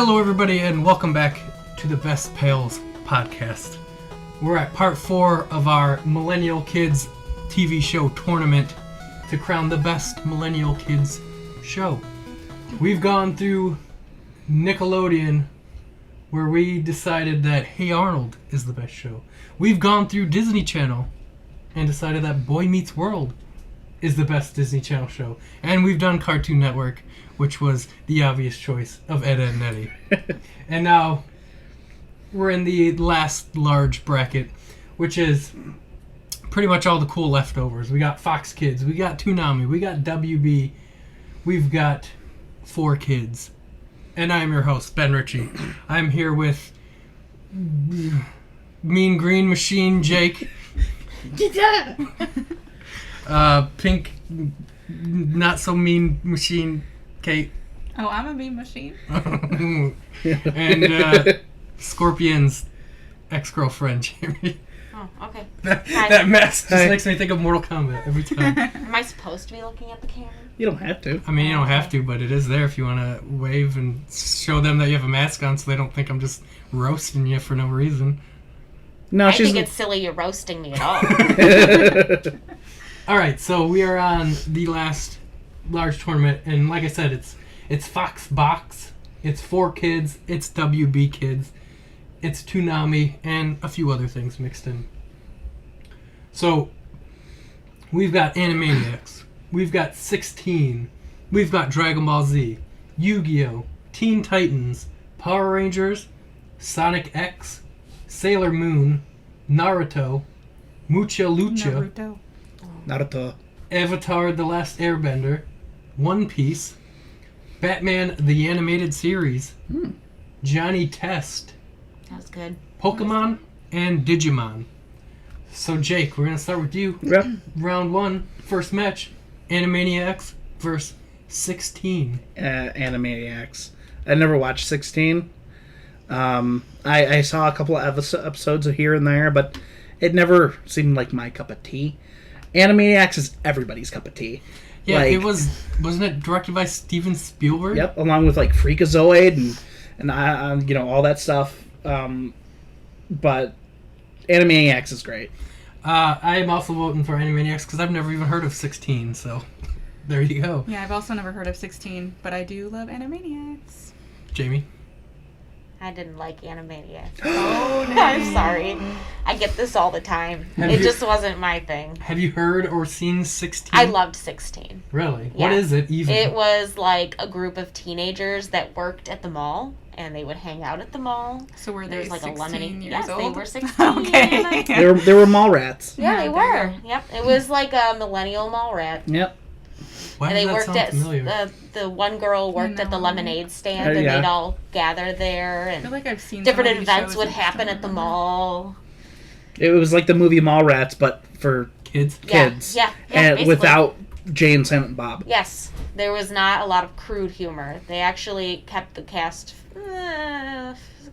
Hello, everybody, and welcome back to the Best Pals podcast. We're at part 4 of our Millennial Kids TV show tournament to crown the best Millennial Kids show. We've gone through Nickelodeon, where we decided that Hey Arnold is the best show. We've gone through Disney Channel and decided that Boy Meets World is the best Disney Channel show. And we've done Cartoon Network, which was the obvious choice of Ed, Edd, and Eddy. And now we're in the last large bracket, which is pretty much all the cool leftovers. We got Fox Kids, we got Toonami, we got WB, we've got 4Kids. And I'm your host, Ben Richey. I'm here with Mean Green Machine Jake. Pink Not So Mean Machine Kate. Oh, I'm a mean machine. And Scorpion's ex-girlfriend, Jamie. Oh, okay. That mask just makes me think of Mortal Kombat every time. Am I supposed to be looking at the camera? You don't have to. I mean, you don't have to, but it is there if you want to wave and show them that you have a mask on so they don't think I'm just roasting you for no reason. No, I think it's silly you're roasting me at all. Alright, so we are on the last large tournament, and like I said, it's Fox Box, it's 4Kids, it's WB Kids, it's Toonami, and a few other things mixed in. So, we've got Animaniacs, we've got 16, we've got Dragon Ball Z, YuGiOh, Teen Titans, Power Rangers, Sonic X, Sailor Moon, Naruto, Mucha Lucha, Naruto, Avatar: The Last Airbender, One Piece, Batman the Animated Series, Johnny Test, That was good. Pokemon, and Digimon. So Jake, we're going to start with you. Yep. Round 1, first match, Animaniacs versus 16. Animaniacs. I never watched 16. I saw a couple of episodes of here and there, but it never seemed like my cup of tea. Animaniacs is everybody's cup of tea. Yeah, like, it wasn't it directed by Steven Spielberg? Yep, along with like Freakazoid and you know, all that stuff. But Animaniacs is great. I am also voting for Animaniacs because I've never even heard of 16, so there you go. Yeah, I've also never heard of 16, but I do love Animaniacs. Jamie? I didn't like Animaniacs. Oh, no. I'm sorry. I get this all the time. Just wasn't my thing. Have you heard or seen 16? I loved 16. Really? Yeah. What is it even? It was like a group of teenagers that worked at the mall, and they would hang out at the mall. So were they There's like 16 a lemony. years Yes, old? they were 16. Okay. They were mall rats. Yeah, Yeah, they there were. you go. Yep, it was like a millennial mall rat. Yep. Why And does they that worked sound at familiar? the one girl worked at the No. lemonade stand, and yeah. they'd all gather there, I and feel like I've seen different some of these events shows would and just happen don't at the remember. mall. It was like the movie Mallrats, but for Kids? kids. Yeah, And basically. without Jay and Silent Bob. Yes, there was not a lot of crude humor. They actually kept the cast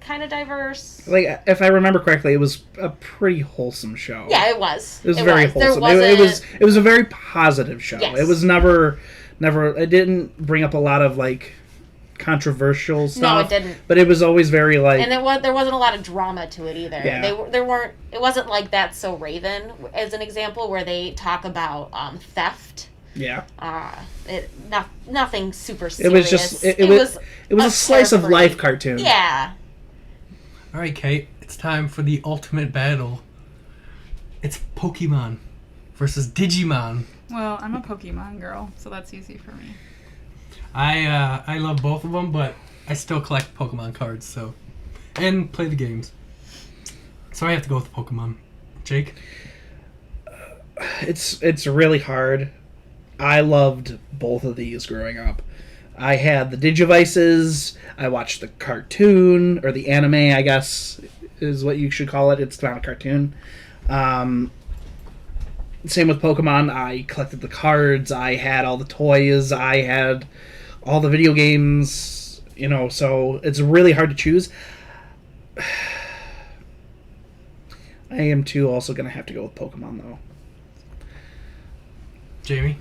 kind of diverse. Like, if I remember correctly, it was a pretty wholesome show. Yeah, it was. It was very wholesome. It was a very positive show. Yes. It was never. It didn't bring up a lot of like controversial stuff. No, it didn't. But it was always very like. And there wasn't a lot of drama to it either. Yeah. There weren't. It wasn't like That's So Raven as an example, where they talk about theft. Yeah. Nothing super It serious. was just. It was a slice of life cartoon. Yeah. All right, Kate, it's time for the ultimate battle. It's Pokemon versus Digimon. Well, I'm a Pokemon girl, so that's easy for me. I love both of them, but I still collect Pokemon cards, so and play the games. So I have to go with Pokemon. Jake? It's really hard. I loved both of these growing up. I had the Digivices. I watched the cartoon, or the anime, I guess, is what you should call it. It's not a cartoon. Same with Pokemon. I collected the cards. I had all the toys. I had all the video games. You know, so it's really hard to choose. I am too also going to have to go with Pokemon, though. Jamie?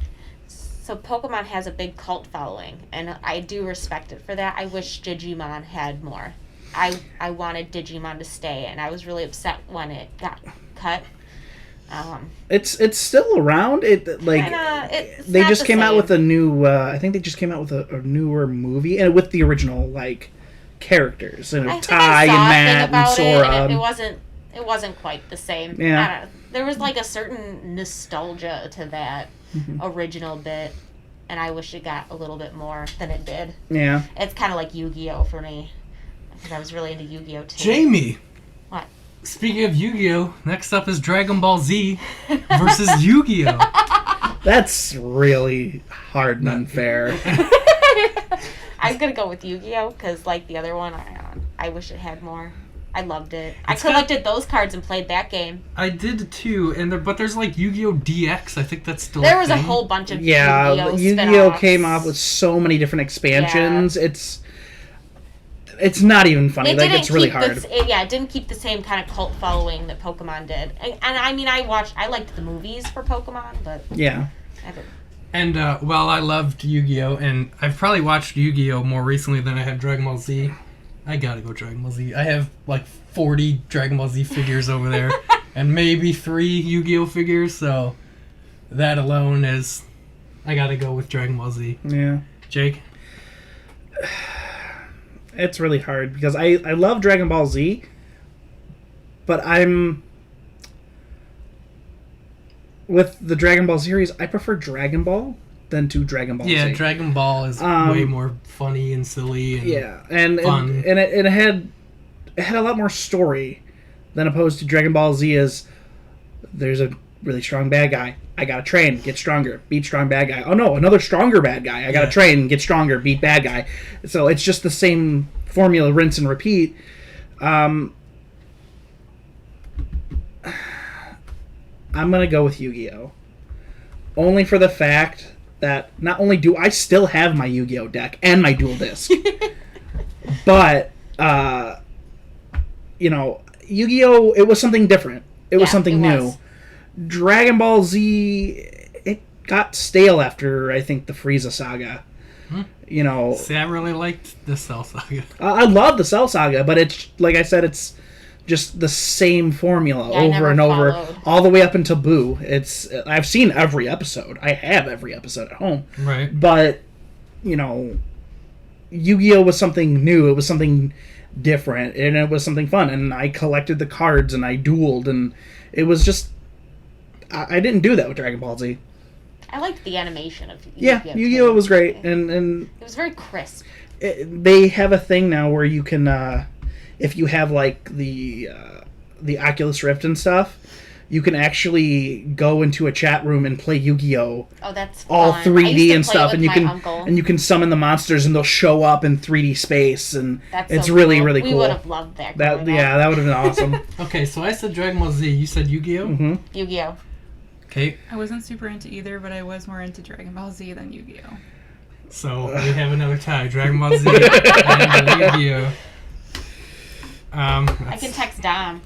So Pokemon has a big cult following, and I do respect it for that. I wish Digimon had more. I wanted Digimon to stay, and I was really upset when it got cut. It's still around. They just came out with a new. I think they just came out with a newer movie, and with the original characters, and Ty and Matt and Sora. It wasn't quite the same. Yeah. I don't know. There was a certain nostalgia to that original bit, and I wish it got a little bit more than it did. Yeah. It's kind of like Yu-Gi-Oh for me, because I was really into Yu-Gi-Oh too. Jamie. What? Speaking of Yu-Gi-Oh, next up is Dragon Ball Z versus Yu-Gi-Oh. That's really hard and unfair. I'm gonna go with Yu-Gi-Oh because, like the other one, I wish it had more. I loved it. I collected those cards and played that game. I did too, but there's Yu-Gi-Oh DX. I think that's still. There was a whole bunch of Yu-Gi-Oh Yu-Gi-Oh came off with so many different expansions. Yeah. It's not even funny. It's really hard. It didn't keep the same kind of cult following that Pokemon did. And I mean, I liked the movies for Pokemon, but yeah. And I loved Yu-Gi-Oh, and I've probably watched Yu-Gi-Oh more recently than I have Dragon Ball Z. I gotta go Dragon Ball Z. I have 40 Dragon Ball Z figures over there, and maybe 3 Yu-Gi-Oh figures. So that alone is, I gotta go with Dragon Ball Z. Yeah. Jake. It's really hard because I love Dragon Ball Z, but with the Dragon Ball series, I prefer Dragon Ball than to Dragon Ball Z. Yeah, Dragon Ball is way more funny and silly and fun. And it had a lot more story than opposed to Dragon Ball Z is there's a really strong bad guy. I gotta train, get stronger, beat strong bad guy. Oh no, another stronger bad guy. I gotta train, get stronger, beat bad guy. So it's just the same formula, rinse and repeat. I'm gonna go with Yu-Gi-Oh! Only for the fact that not only do I still have my Yu-Gi-Oh! Deck and my dual disc, but Yu-Gi-Oh! It was something different. It was something new. Dragon Ball Z, it got stale after, I think, the Frieza saga. See, I really liked the Cell Saga. I love the Cell Saga, but it's, like I said, it's just the same formula over and over, all the way up until Boo. I've seen every episode. I have every episode at home. Right. But, Yu-Gi-Oh! Was something new. It was something different, and it was something fun. And I collected the cards, and I dueled, and it was just... I didn't do that with Dragon Ball Z. I liked the animation of Yu-Gi-Oh! Yeah, Yu-Gi-Oh! Was great, and it was very crisp. They have a thing now where you can, if you have the Oculus Rift and stuff, you can actually go into a chat room and play Yu-Gi-Oh! Oh, that's all fun. 3D and stuff, and uncle. you can summon the monsters and they'll show up in 3D space, and it's so really cool. really cool. We would have loved that. That would have been awesome. Okay, so I said Dragon Ball Z. You said Yu-Gi-Oh? Mm-hmm. Yu-Gi-Oh! Okay. I wasn't super into either, but I was more into Dragon Ball Z than Yu-Gi-Oh! So we have another tie. Dragon Ball Z and Yu-Gi-Oh! I can text Dom.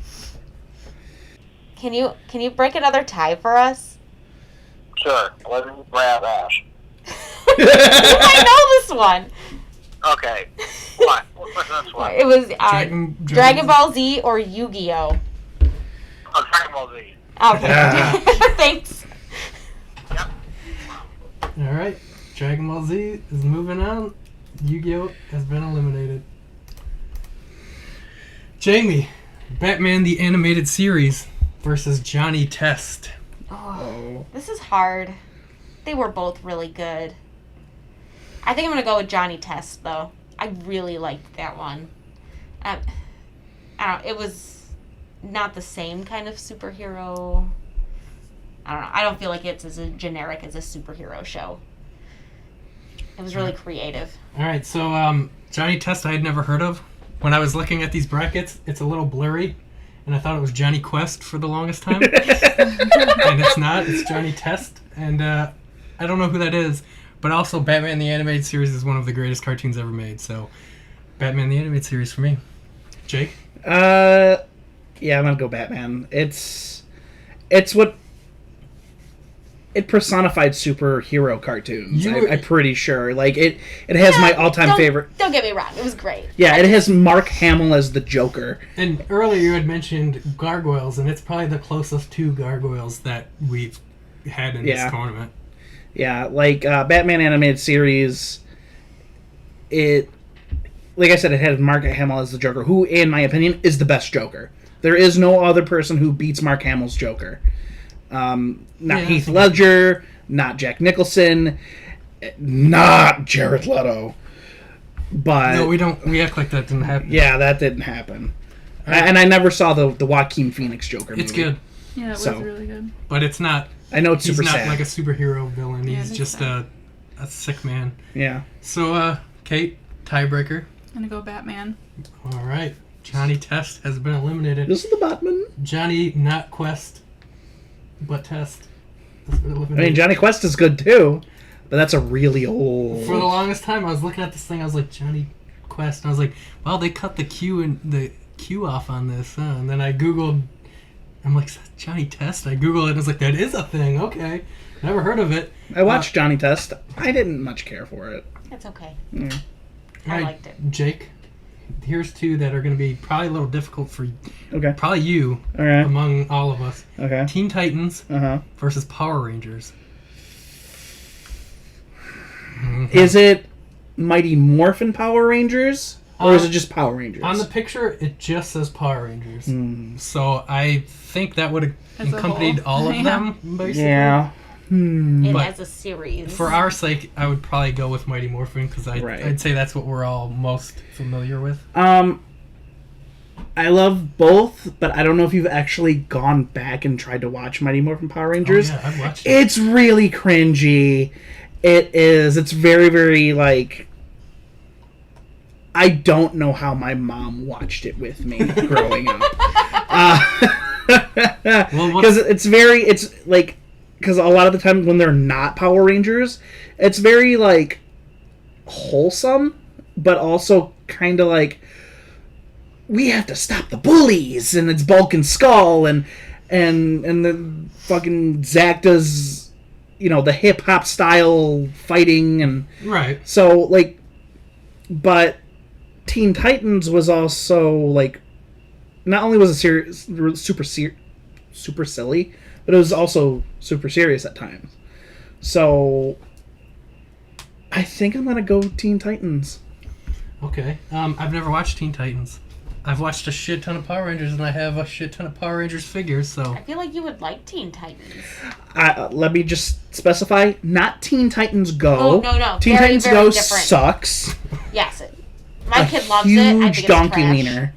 Can you break another tie for us? Sure. Let me grab Ash. I know this one. Okay. What? What's this one? It was Dragon Ball Z or Yu-Gi-Oh! Oh, Dragon Ball Z. Okay. Thanks. Yep. All right. Dragon Ball Z is moving on. Yu-Gi-Oh! Has been eliminated. Jamie, Batman the Animated Series versus Johnny Test. Oh, this is hard. They were both really good. I think I'm going to go with Johnny Test, though. I really liked that one. I don't know, it was not the same kind of superhero. I don't know. I don't feel like it's as generic as a superhero show. It was really creative. All right, so Johnny Test I had never heard of. When I was looking at these brackets, it's a little blurry, and I thought it was Johnny Quest for the longest time. And it's not. It's Johnny Test, and I don't know who that is. But also, Batman the Animated Series is one of the greatest cartoons ever made, so Batman the Animated Series for me. Jake? Yeah, I'm gonna go Batman. It's what it personified superhero cartoons. You were- I'm pretty sure. Like it has my all-time favorite. Don't get me wrong, it was great. Yeah, it has Mark Hamill as the Joker. And earlier you had mentioned gargoyles, and it's probably the closest to gargoyles that we've had in this tournament. Yeah, like Batman animated series. It, like I said, it had Mark Hamill as the Joker, who, in my opinion, is the best Joker. There is no other person who beats Mark Hamill's Joker. Not Heath Ledger, not Jack Nicholson, not Jared Leto. But no, we don't. We act like that didn't happen. Yeah, that didn't happen. And I never saw the Joaquin Phoenix Joker movie. It's good. Yeah, it was really good. But it's not. I know it's super sad. sad. He's not like a superhero villain. Yeah, He's just a sick man. Yeah. So, Kate, tiebreaker. I'm gonna go Batman. All right. Johnny Test has been eliminated. This is the Batman. Johnny, not Quest, but Test. I mean, Johnny Quest is good too, but that's a really old. For the longest time, I was looking at this thing. I was like, Johnny Quest, and I was like, well, they cut the Q off on this, huh? And then I googled. I'm like, Johnny Test. I googled it. And I was like, that is a thing. Okay, never heard of it. I watched Johnny Test. I didn't much care for it. It's okay. Yeah. I liked it. Jake, here's two that are going to be probably a little difficult for Okay. probably you All right. among all of us. Okay. Teen Titans Uh-huh. versus Power Rangers. Is it Mighty Morphin Power Rangers? Or is it just Power Rangers? On the picture, it just says Power Rangers. Hmm. So I think that would have As a accompanied whole. all of them, basically. Yeah. It But as a series. For our sake, I would probably go with Mighty Morphin because Right. I'd say that's what we're all most familiar with. I love both, but I don't know if you've actually gone back and tried to watch Mighty Morphin Power Rangers. Oh, yeah, I've watched it. It's really cringy. It is. It's very, very, like... I don't know how my mom watched it with me growing up. Because it's like... Because a lot of the time when they're not Power Rangers, it's very, like, wholesome, but also kind of like... we have to stop the bullies, and it's Bulk and Skull, and the fucking Zack does, the hip hop style fighting, and Right. so like, but Teen Titans was also like, not only was it super silly, but it was also super serious at times. So I think I'm gonna go Teen Titans. Okay. I've never watched Teen Titans. I've watched a shit ton of Power Rangers, and I have a shit ton of Power Rangers figures, so... I feel like you would like Teen Titans. Let me just specify, not Teen Titans Go. Oh, no. Teen Very, Titans very Go different. sucks. Yes. My kid loves it. I think Huge it's donkey trash. wiener.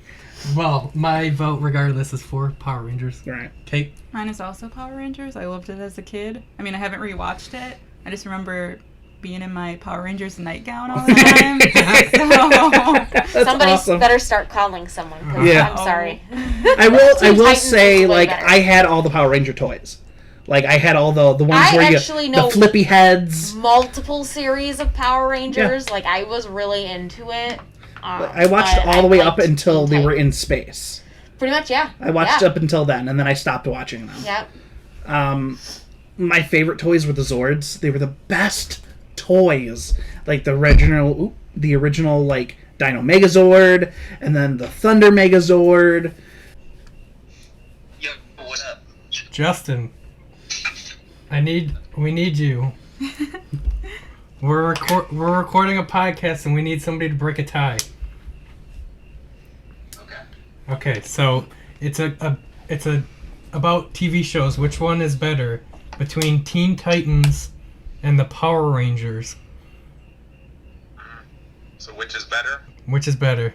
Well, my vote, regardless, is for Power Rangers. Right. Kate? Mine is also Power Rangers. I loved it as a kid. I mean, I haven't rewatched it. I just remember being in my Power Rangers nightgown all the time. That's Somebody awesome. better start calling someone. 'Cause Yeah. I'm sorry. I will Titans say, is way like, better. I had all the Power Ranger toys. Like, I had all the ones I where actually the know flippy heads. Multiple series of Power Rangers. Like, I was really into it. I watched but all the I way up liked until Teen they were in Titans. space. Pretty much, yeah. I watched yeah. up until then, and then I stopped watching them. Yep. My favorite toys were the Zords. They were the best toys. Like the original like Dino Megazord, and then the Thunder Megazord. Yo, what up? Justin. We need you. We're recording a podcast, and we need somebody to break a tie. Okay, so it's about TV shows. Which one is better between Teen Titans and the Power Rangers? So which is better? Which is better?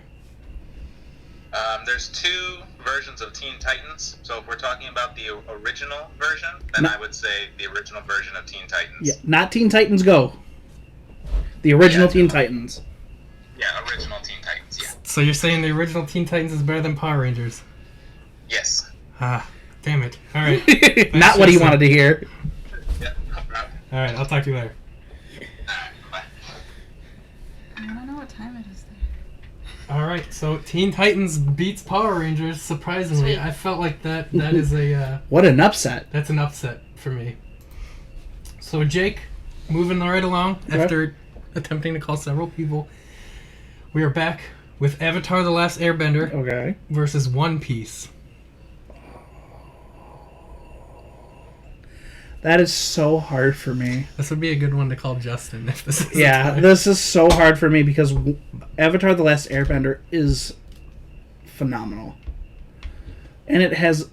There's two versions of Teen Titans. So if we're talking about the original version, then I would say the original version of Teen Titans. Yeah, not Teen Titans Go. The original Teen Titans. Yeah, original Teen Titans, yeah. So you're saying the original Teen Titans is better than Power Rangers? Yes. Ah, damn it. All right. Not what he Justin. wanted to hear. Yeah, no problem. All right, I'll talk to you later. Bye. I don't know what time it is there. All right, so Teen Titans beats Power Rangers. Surprisingly, Sweet. I felt like that is a What an upset. that's an upset for me. So Jake, moving right along Okay. after attempting to call several people, we are back with Avatar: The Last Airbender Okay. versus One Piece. That is so hard for me. This would be a good one to call Justin if this is Yeah, this is so hard for me because Avatar: The Last Airbender is phenomenal. And it has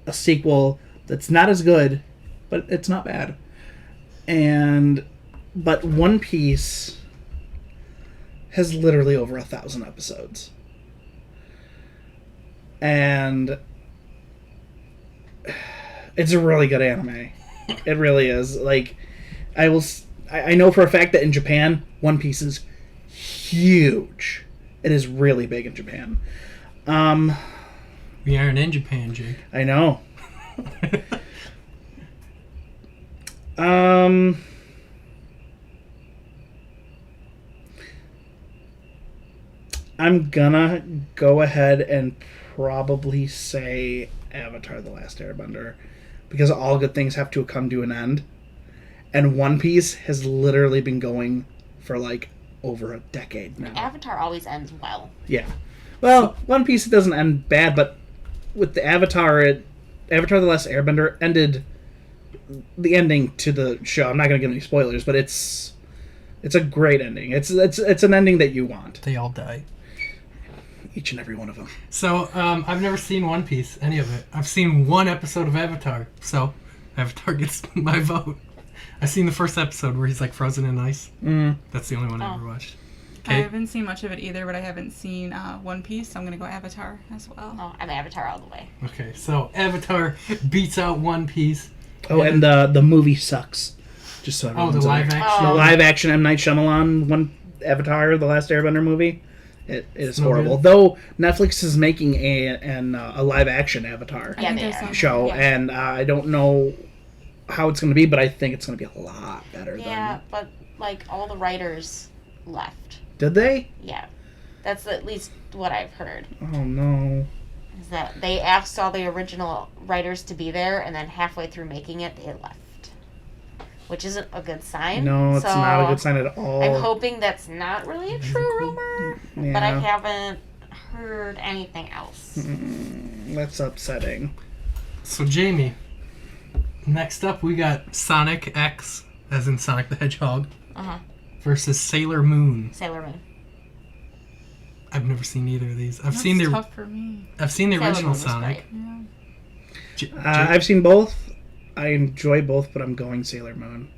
a sequel that's not as good, but it's not bad. But One Piece has literally over 1,000 episodes. And it's a really good anime. It really is. Like, I know for a fact that in Japan, One Piece is huge. It is really big in Japan. We aren't in Japan, Jake. I know. I'm gonna go ahead and probably say Avatar: The Last Airbender. Because all good things have to come to an end. And One Piece has literally been going for like over a decade now. Avatar always ends well. Yeah. Well, One Piece doesn't end bad, but with the Avatar, Avatar: The Last Airbender ended the ending to the show. I'm not going to give any spoilers, but it's a great ending. It's an ending that you want. They all die. Each and every one of them. So, I've never seen One Piece, any of it. I've seen one episode of Avatar, so Avatar gets my vote. I've seen the first episode where he's like frozen in ice. That's the only one I ever watched. I haven't seen much of it either, but I haven't seen One Piece, so I'm going to go Avatar as well. Oh, I'm Avatar all the way. Okay, so Avatar beats out One Piece. Oh, and the movie sucks. Just so Oh, everyone's the aware. live action. The live action M. Night Shyamalan Avatar: The Last Airbender movie. It is No horrible. good. Though Netflix is making a live action Avatar Yeah, think they I are. saw show, Yeah. and I don't know how it's going to be, but I think it's going to be a lot better. Yeah, but like all the writers left. Did they? Yeah, that's at least what I've heard. Oh no. Is that they asked all the original writers to be there, and then halfway through making it, they left, which isn't a good sign. No, it's So not a good sign at all. I'm hoping that's not really a true rumor, Yeah. but I haven't heard anything else. That's upsetting. So, Jamie, next up we got Sonic X, as in Sonic the Hedgehog, Uh-huh. versus Sailor Moon. Sailor Moon. I've never seen either of these. I've That's seen the tough for me. Sailor original Moon was Sonic. great. Yeah. I've seen both. I enjoy both, but I'm going Sailor Moon.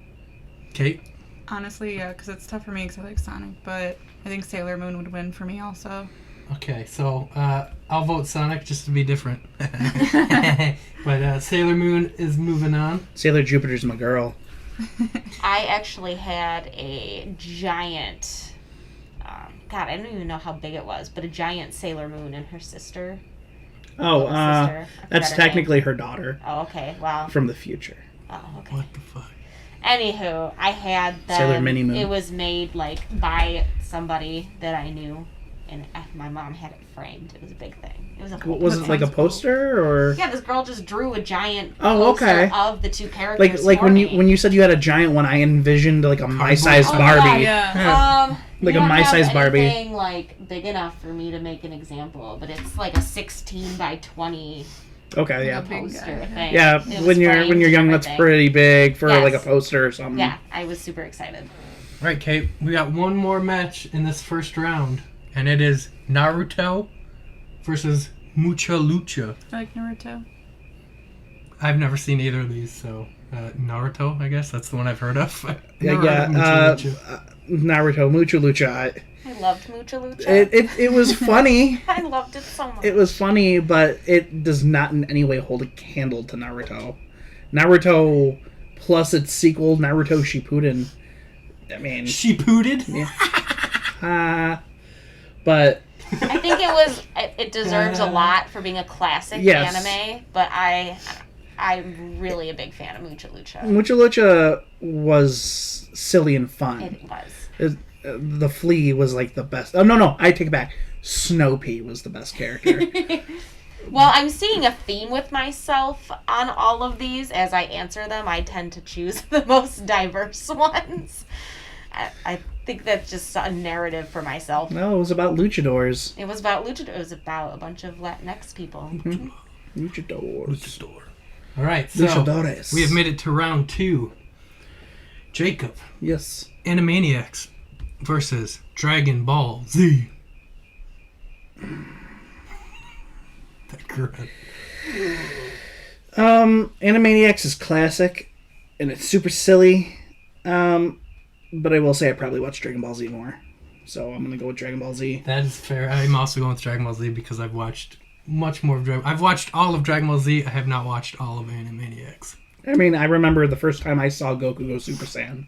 Kate? Honestly, yeah, because it's tough for me because I like Sonic, but I think Sailor Moon would win for me also. Okay, so I'll vote Sonic just to be different. But Sailor Moon is moving on. Sailor Jupiter's my girl. I actually had a giant, God, I don't even know how big it was, but a giant Sailor Moon and her sister. Oh, Little sister. I that's forgot her name. technically her daughter Oh, okay, wow. from the future. Oh, okay. What the fuck? Anywho, I had them. Sailor Mini Moon. It was made like by somebody that I knew, and my mom had it framed. It was a big thing. It was a whole Was That it like a sounds cool. poster or? Yeah, this girl just drew a giant Oh, poster okay. of the two characters. Like for when me. you said you had a giant one, I envisioned like a my-sized Oh, Barbie. Yeah. Like you a don't my-sized have Barbie. anything like big enough for me to make an example, but it's like a 16 by 20 Okay, yeah. Big poster guy. thing. Yeah, It was when you're framed young, and that's everything. pretty big for Yes. like a poster or something. Yeah, I was super excited. Right, Kate, we got one more match in this first round, and it is Naruto versus Mucha Lucha. I like Naruto. I've never seen either of these, so Naruto, I guess that's the one I've heard of. Yeah, Never heard of Mucha Lucha. Naruto, Mucha Lucha. I loved Mucha Lucha. It was funny. I loved it so much. It was funny, but it does not in any way hold a candle to Naruto. Naruto plus its sequel, Naruto Shippuden. I mean, She pooted? but I think it deserves a lot for being a classic Yes. anime, but I'm really a big fan of Mucha Lucha. Mucha Lucha was silly and fun. It was. The flea was like the best. Oh no, I take it back. Snow Pea was the best character. Well, I'm seeing a theme with myself on all of these. As I answer them, I tend to choose the most diverse ones. I think that's just a narrative for myself. No, it was about luchadors. It was about luchadors. It was about a bunch of Latinx people. Mm-hmm. Luchadors. All right, so Luchadores. we have made it to round 2. Jacob, Yes. Animaniacs versus Dragon Ball Z. That grunt. Animaniacs is classic, and it's super silly. But I will say I probably watched Dragon Ball Z more. So I'm going to go with Dragon Ball Z. That is fair. I'm also going with Dragon Ball Z because I've watched much more of Dragon. I've watched all of Dragon Ball Z. I have not watched all of Animaniacs. I mean, I remember the first time I saw Goku go Super Saiyan.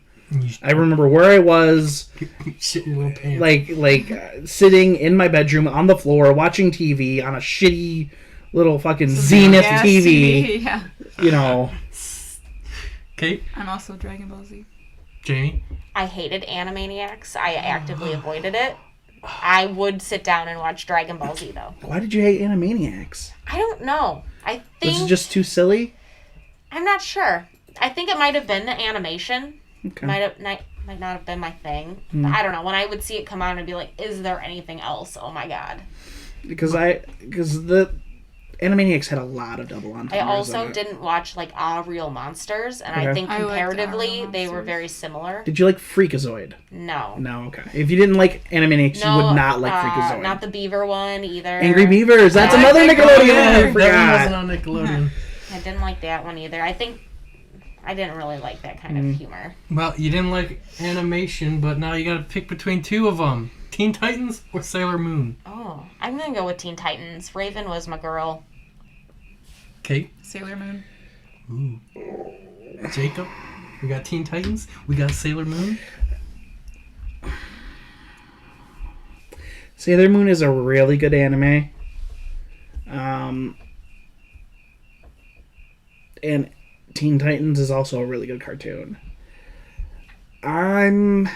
I remember where I was, Shit your little pants. sitting in my bedroom on the floor watching TV on a shitty little fucking Zenith Yeah, TV. Yeah. You know. Kate, I'm also Dragon Ball Z. Jamie. I hated Animaniacs. I actively avoided it. I would sit down and watch Dragon Ball Z, though. Why did you hate Animaniacs? I don't know. I Was think... it just too silly? I'm not sure. I think it might have been the animation. Okay. Might not have been my thing. But I don't know. When I would see it come on, I'd be like, is there anything else? Oh, my God. Because the Animaniacs had a lot of double entendres. I also in it. didn't watch, All Real Monsters, and I Okay. think I liked All comparatively, Real they were Monsters. very similar. Did you like Freakazoid? No. No, okay. If you didn't like Animaniacs, you would not like Freakazoid. Not the Beaver one, either. Angry Beavers. That's No, another I think- Nickelodeon Yeah, one. I that one wasn't forgot. on Nickelodeon. I didn't like that one either. I think I didn't really like that kind of humor. Well, you didn't like animation, but now you got to pick between 2 of them: Teen Titans or Sailor Moon. Oh, I'm going to go with Teen Titans. Raven was my girl. Kate. Sailor Moon. Ooh. Jacob. We got Teen Titans. We got Sailor Moon. Sailor Moon is a really good anime. And Teen Titans is also a really good cartoon. I'm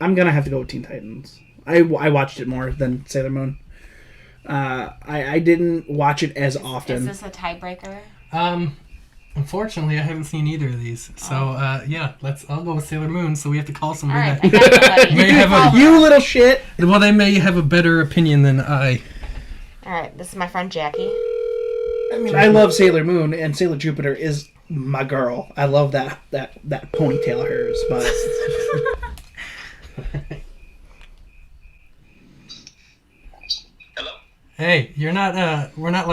gonna have to go with Teen Titans. I watched it more than Sailor Moon. I didn't watch it as often. Is this a tiebreaker? Unfortunately, I haven't seen either of these. So, yeah, I'll go with Sailor Moon. So we have to call All somebody right, that I got somebody. may have a You little shit! well, they may have a better opinion than I. All right, this is my friend Jackie. I mean, I love Sailor Moon, and Sailor Jupiter is my girl. I love that ponytail of hers, but Hello? Hey, you're not. We're not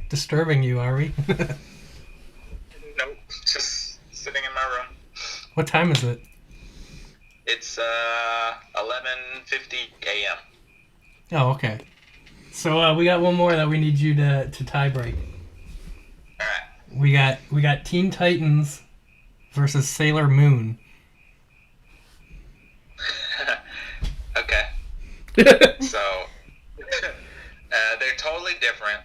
disturbing you, are we? Nope, just sitting in my room. What time is it? It's 11:50 a.m. Oh, okay. So we got one more that we need you to tie break. All right. We got Teen Titans versus Sailor Moon. Okay. So they're totally different.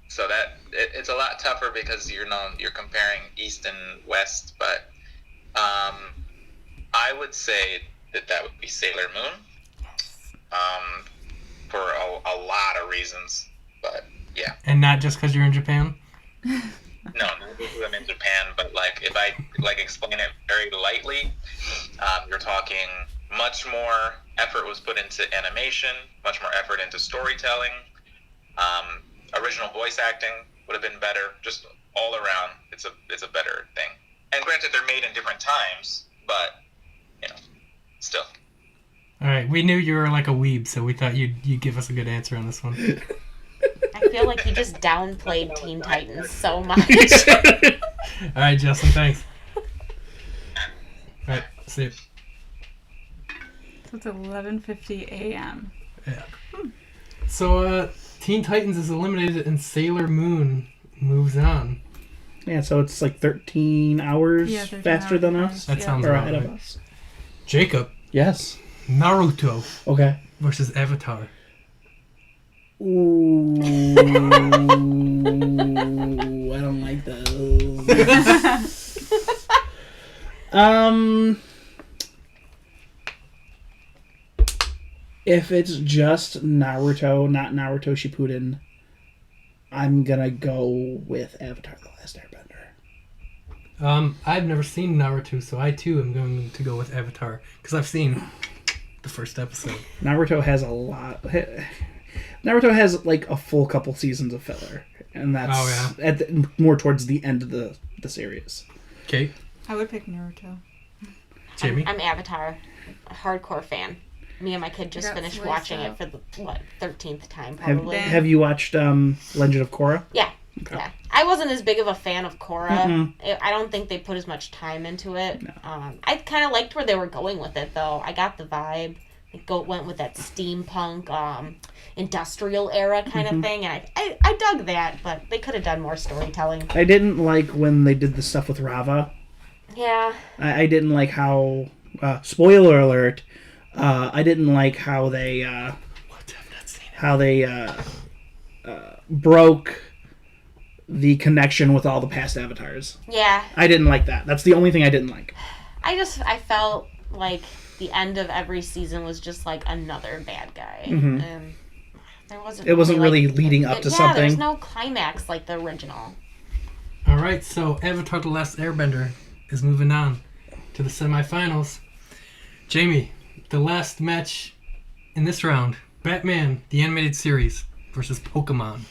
So that it's a lot tougher because you're comparing East and West. But I would say that would be Sailor Moon. For a lot of reasons. But yeah. And not just because you're in Japan? No, because I'm in Japan, but if I explain it very lightly, you're talking much more effort was put into animation, much more effort into storytelling. Original voice acting would have been better. Just all around, it's a better thing. And granted, they're made in different times, but still. All right, we knew you were like a weeb, so we thought you'd give us a good answer on this one. I feel like he just downplayed Teen Titans so much. All right, Justin, thanks. All right, see you. So it's 11:50 a.m. Yeah. So, Teen Titans is eliminated and Sailor Moon moves on. yeah, so it's 13 hours 13 faster hours than behind. us. That Yeah. sounds Or about ahead of right. us. Jacob, Yes. Naruto Okay. versus Avatar. Ooh, I don't like those. If it's just Naruto, not Naruto Shippuden, I'm gonna go with Avatar: The Last Airbender. I've never seen Naruto, so I too am going to go with Avatar because I've seen the first episode. Naruto has a lot. Naruto has like a full couple seasons of filler, and that's more towards the end of the series. Okay, I would pick Naruto. Jamie. I'm Avatar, a hardcore fan. Me and my kid just finished watching it for the 13th time probably. Have you watched Legend of Korra? Yeah. Okay. Yeah. I wasn't as big of a fan of Korra. Mm-mm. I don't think they put as much time into it. No. I kind of liked where they were going with it though. I got the vibe. It went with that steampunk, industrial era kind of thing, and I dug that, but they could have done more storytelling. I didn't like when they did the stuff with Rava. Yeah. I didn't like how. Spoiler alert. I didn't like how they broke the connection with all the past avatars. Yeah. I didn't like that. That's the only thing I didn't like. I felt like the end of every season was just like another bad guy. Mhm. And It wasn't really leading up to something. There's no climax like the original. All right, so Avatar: The Last Airbender is moving on to the semifinals. Jamie, the last match in this round: Batman the Animated Series versus Pokemon.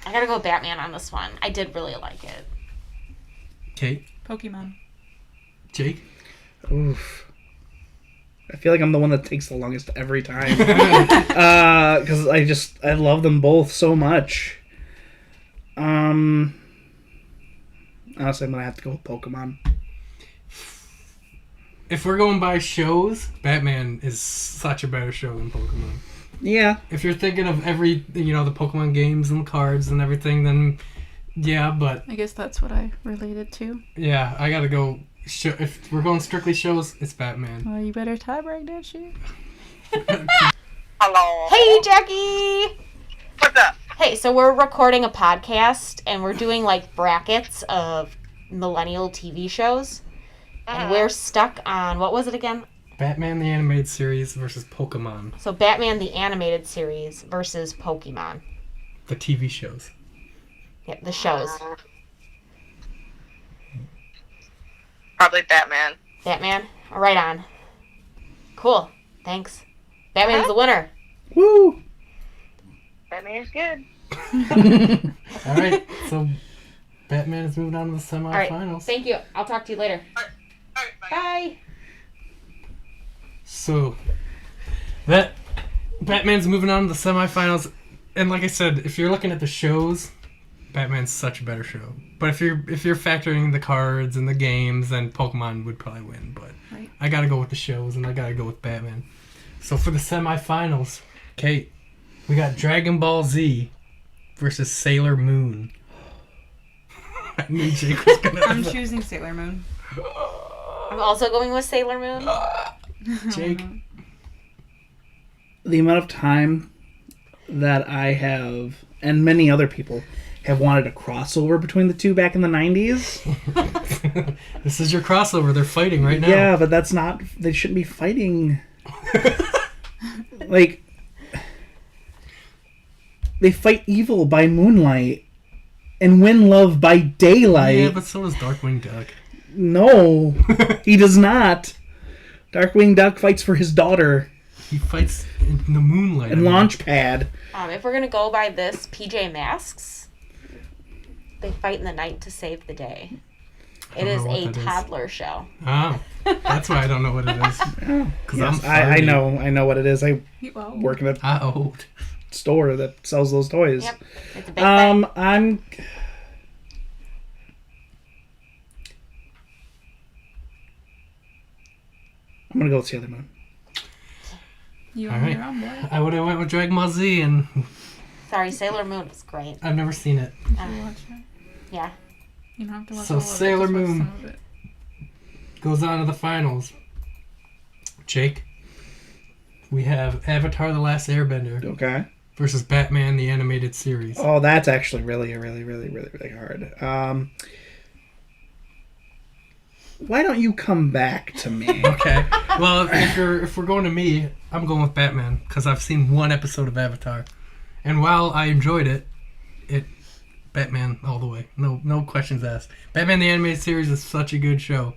I gotta go Batman on this one. I did really like it. Kate, Pokemon. Jake. Oof. I feel like I'm the one that takes the longest every time. Because I love them both so much. Honestly, I'm gonna have to go with Pokemon. If we're going by shows, Batman is such a better show than Pokemon. Yeah. If you're thinking of every, the Pokemon games and cards and everything, then yeah, but I guess that's what I related to. yeah, I gotta go. If we're going strictly shows, it's Batman. Well, you better tie break that shit. Hello. Hey, Jackie! What's up? Hey, so we're recording a podcast and we're doing like brackets of millennial TV shows. And we're stuck on, what was it again? Batman the Animated Series versus Pokemon. So Batman the Animated Series versus Pokemon. The TV shows. Yeah, the shows. Probably Batman. Batman? Right on. Cool. Thanks. Batman's the winner. Woo! Batman's good. All right, so Batman is moving on to the semifinals. All right. Thank you. I'll talk to you later. All right, bye. Bye. So that Batman's moving on to the semifinals, and like I said, if you're looking at the shows, Batman's such a better show. But if you're factoring the cards and the games, then Pokemon would probably win. But Right. I gotta go with the shows, and I gotta go with Batman. So for the semifinals, Kate, we got Dragon Ball Z versus Sailor Moon. I knew Jake was gonna. I'm choosing Sailor Moon. I'm also going with Sailor Moon. Jake. The amount of time that I have, and many other people, have wanted a crossover between the two back in the 90s. This is your crossover. They're fighting right now. Yeah, but that's not... They shouldn't be fighting. Like... They fight evil by moonlight and win love by daylight. Yeah, but so does Darkwing Duck. No, he does not. Darkwing Duck fights for his daughter He fights in the moonlight. and Launchpad. If we're going to go by this, PJ Masks, they fight in the night to save the day. It is know what a that is. toddler show. Oh, that's why I don't know what it is. Because Yes, I'm I know what it is. I Well, work in a Oh, store that sells those toys. Yep. It's a big thing. I'm gonna go with Sailor Moon. you All on right. your own, boy. I would have went with Dragon Ball Z, and Sorry, Sailor Moon is great. I've never seen it. You should watch it. Yeah. You don't have to watch So all of it, Sailor just watch Moon. some of it. Goes on to the finals. Jake, we have Avatar: The Last Airbender Okay. versus Batman the Animated Series. Oh, that's actually really hard. Why don't you come back to me? Okay. Well, if we're going to me, I'm going with Batman because I've seen one episode of Avatar, and while I enjoyed it, Batman all the way. No questions asked. Batman the Animated Series is such a good show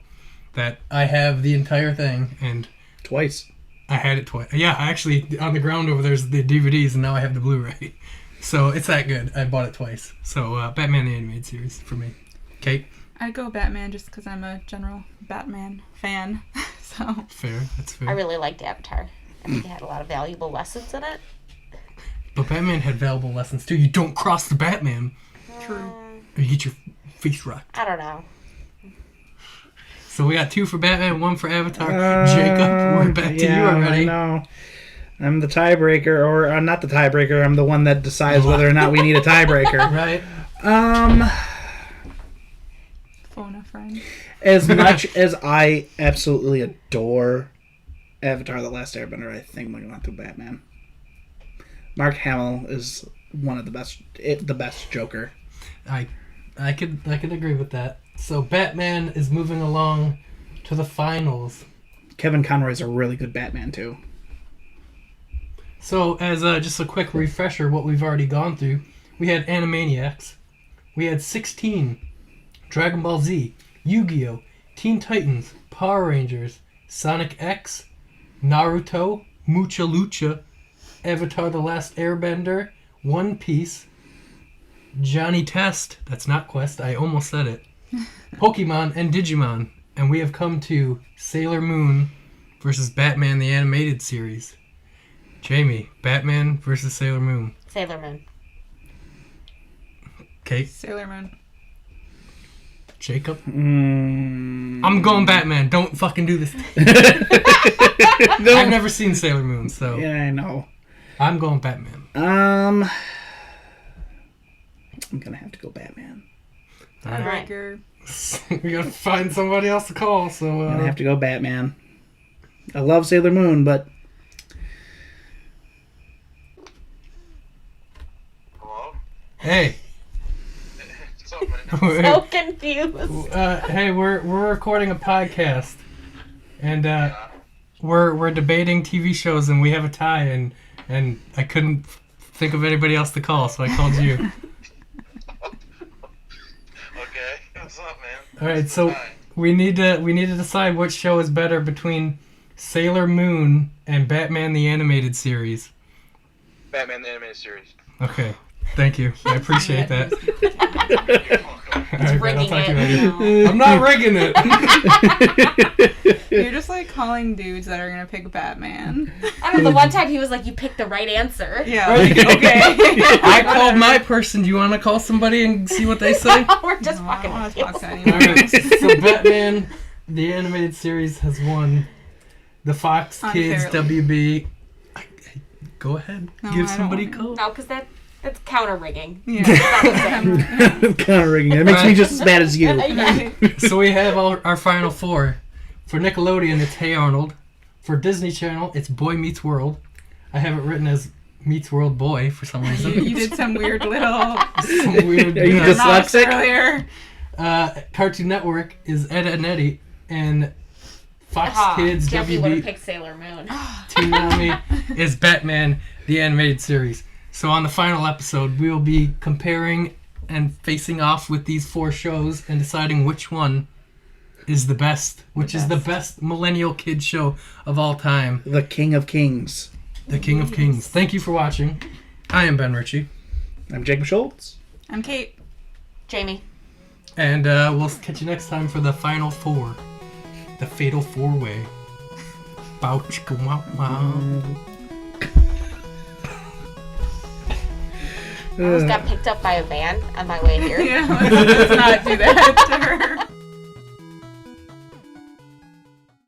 that I have the entire thing, and Twice. I had it twice. Yeah, actually, on the ground over there's the DVDs, and now I have the Blu-ray. So it's that good. I bought it twice. So Batman the Animated Series for me. Kate? I'd go Batman just because I'm a general Batman fan. So Fair. That's fair. I really liked Avatar. I think it had a lot of valuable lessons in it. But Batman had valuable lessons too. You don't cross the Batman, true. or you get your face rocked. I don't know. So we got 2 for Batman, 1 for Avatar. Jacob, we're back to you already. I know. I'm the tiebreaker, or I'm not the tiebreaker. I'm the one that decides whether or not we need a tiebreaker. Right? Phone a friend. As much as I absolutely adore Avatar: The Last Airbender, I think I'm going to do Batman. Mark Hamill is one of the best Joker. I could agree with that. So Batman is moving along to the finals. Kevin Conroy's a really good Batman too. So as just a quick refresher, what we've already gone through, we had Animaniacs, we had 16, Dragon Ball Z, YuGiOh, Teen Titans, Power Rangers, Sonic X, Naruto, Mucha Lucha, Avatar: The Last Airbender, One Piece, Johnny Test, that's not Quest, I almost said it, Pokemon, and Digimon. And we have come to Sailor Moon versus Batman the Animated Series. Jamie, Batman versus Sailor Moon. Sailor Moon. Kate? Sailor Moon. Jacob? I'm going Batman. Don't fucking do this. No. I've never seen Sailor Moon, so Yeah, I know. I'm going Batman. I'm gonna have to go Batman. Tiebreaker. We gotta find somebody else to call, so I'm gonna have to go Batman. I love Sailor Moon, but Hello? hey. What's up, man? So confused. Hey, we're recording a podcast, and we're debating TV shows, and we have a tie, and I couldn't think of anybody else to call, so I called you. Okay, what's up, man? All right, so we need to decide which show is better between Sailor Moon and Batman the Animated Series. Batman the Animated Series. Okay, thank you. I appreciate that. All right, man, I'll talk to you later. I'm not rigging it. You're just like calling dudes that are gonna pick Batman. I don't know, the one time he was like, you picked the right answer. Yeah. Okay. I called my person. Do you want to call somebody and see what they say? We're just No, I fucking don't want with to you. talk to All anyone. right, so Batman, the animated series, has won the Fox Kids Unfairly. WB. Go ahead, No, give I don't somebody a want call. No, because that's counter rigging. Yeah. kind of rigging. It makes me just as bad as you. So we have our final 4. For Nickelodeon, it's Hey Arnold. For Disney Channel, it's Boy Meets World. I have it written as Meets World Boy for some reason. You did some weird little Some weird. Are you uh, mouse dyslexic? earlier. Cartoon Network is Ed, Edd n Eddy, and Fox Kids Jeffy would have WB picked Sailor Moon. Toonami is Batman the Animated Series. So on the final episode, we will be comparing and facing off with these 4 shows and deciding which one is the best, which is the best Millennial Kids show of all time. The King of Kings. The King of Kings. Thank you for watching. I am Ben Richey. I'm Jacob Schultz. I'm Kate. Jamie. And we'll catch you next time for the final 4. The Fatal 4-Way. Bow chicka wow wow. I almost got picked up by a van on my way here. Yeah, let's not do that to her.